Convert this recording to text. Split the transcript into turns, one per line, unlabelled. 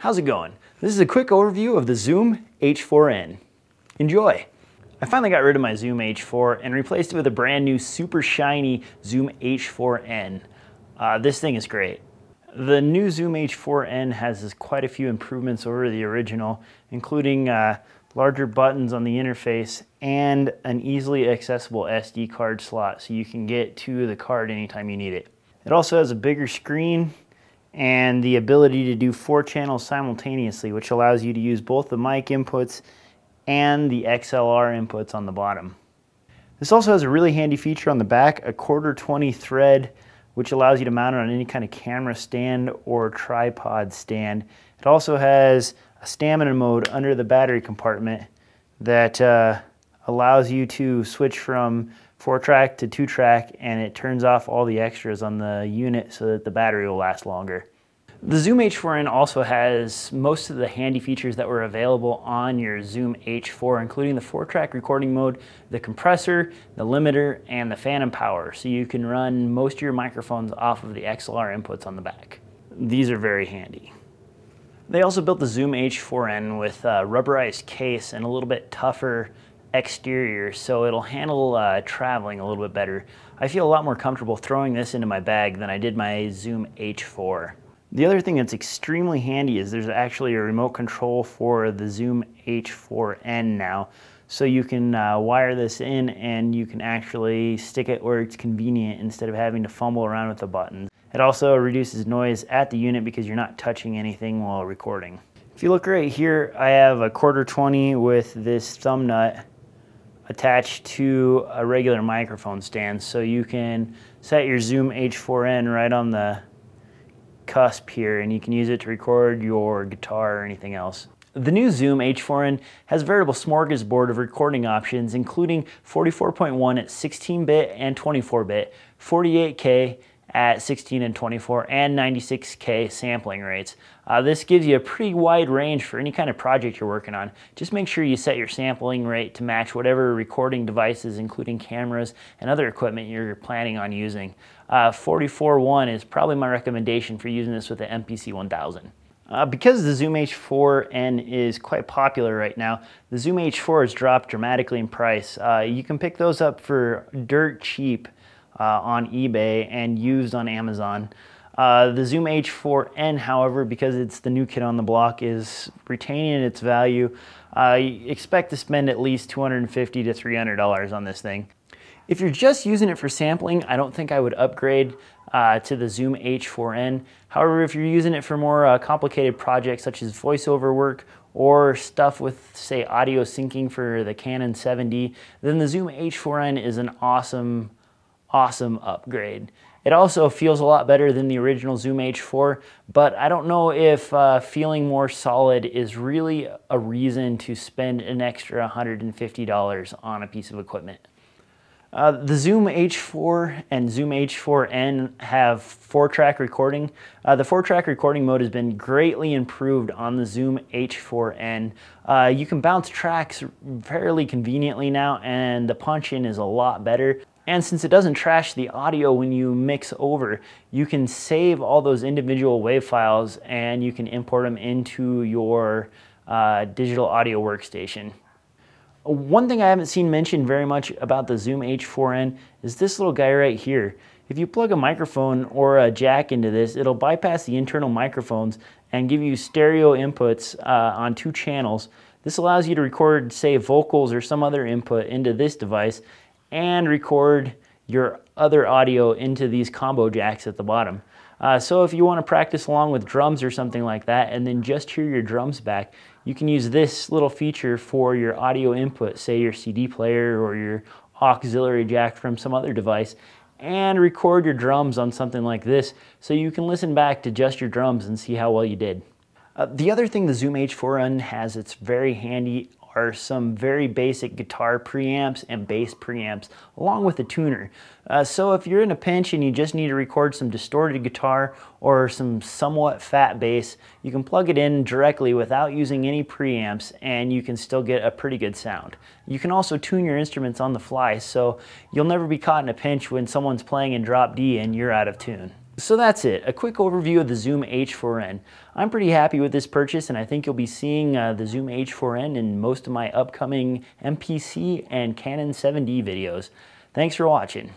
How's it going? This is a quick overview of the Zoom H4N. Enjoy! I finally got rid of my Zoom H4 and replaced it with a brand new super shiny Zoom H4N. This thing is great. The new Zoom H4N has quite a few improvements over the original, including larger buttons on the interface and an easily accessible SD card slot so you can get to the card anytime you need it. It also has a bigger screen and the ability to do 4 channels simultaneously, which allows you to use both the mic inputs and the XLR inputs on the bottom. This also has a really handy feature on the back, a 1/4-20 thread, which allows you to mount it on any kind of camera stand or tripod stand. It also has a stamina mode under the battery compartment that allows you to switch from 4-track to 2-track, and it turns off all the extras on the unit so that the battery will last longer. The Zoom H4N also has most of the handy features that were available on your Zoom H4, including the 4-track recording mode, the compressor, the limiter, and the phantom power, so you can run most of your microphones off of the XLR inputs on the back. These are very handy. They also built the Zoom H4N with a rubberized case and a little bit tougher exterior, so it'll handle traveling a little bit better. I feel a lot more comfortable throwing this into my bag than I did my Zoom H4. The other thing that's extremely handy is there's actually a remote control for the Zoom H4N now, so you can wire this in and you can actually stick it where it's convenient instead of having to fumble around with the buttons. It also reduces noise at the unit because you're not touching anything while recording. If you look right here, I have a 1/4-20 with this thumb nut attached to a regular microphone stand, so you can set your Zoom H4N right on the cusp here and you can use it to record your guitar or anything else. The new Zoom H4N has a veritable smorgasbord of recording options, including 44.1 at 16-bit and 24-bit, 48K at 16 and 24, and 96K sampling rates. This gives you a pretty wide range for any kind of project you're working on. Just make sure you set your sampling rate to match whatever recording devices, including cameras and other equipment you're planning on using. 44.1 is probably my recommendation for using this with the MPC 1000. Because the Zoom H4N is quite popular right now, the Zoom H4 has dropped dramatically in price. You can pick those up for dirt cheap on eBay and used on Amazon. The Zoom H4N, however, because it's the new kid on the block, is retaining its value. Expect to spend at least $250 to $300 on this thing. If you're just using it for sampling, I don't think I would upgrade to the Zoom H4N. However, if you're using it for more complicated projects such as voiceover work or stuff with, say, audio syncing for the Canon 7D, then the Zoom H4N is an awesome upgrade. It also feels a lot better than the original Zoom H4, but I don't know if feeling more solid is really a reason to spend an extra $150 on a piece of equipment. The Zoom H4 and Zoom H4N have 4-track recording. The 4-track recording mode has been greatly improved on the Zoom H4N. You can bounce tracks fairly conveniently now, and the punch-in is a lot better. And since it doesn't trash the audio when you mix over, you can save all those individual WAV files and you can import them into your digital audio workstation. One thing I haven't seen mentioned very much about the Zoom H4N is this little guy right here. If you plug a microphone or a jack into this, it'll bypass the internal microphones and give you stereo inputs on 2 channels. This allows you to record, say, vocals or some other input into this device and record your other audio into these combo jacks at the bottom. So if you want to practice along with drums or something like that and then just hear your drums back, you can use this little feature for your audio input, say your CD player or your auxiliary jack from some other device, and record your drums on something like this so you can listen back to just your drums and see how well you did. The other thing the Zoom H4N has that's very handy are some very basic guitar preamps and bass preamps, along with a tuner. So if you're in a pinch and you just need to record some distorted guitar or some somewhat fat bass, you can plug it in directly without using any preamps and you can still get a pretty good sound. You can also tune your instruments on the fly, so you'll never be caught in a pinch when someone's playing in drop D and you're out of tune. So that's it, a quick overview of the Zoom H4N. I'm pretty happy with this purchase, and I think you'll be seeing the Zoom H4N in most of my upcoming MPC and Canon 7D videos. Thanks for watching.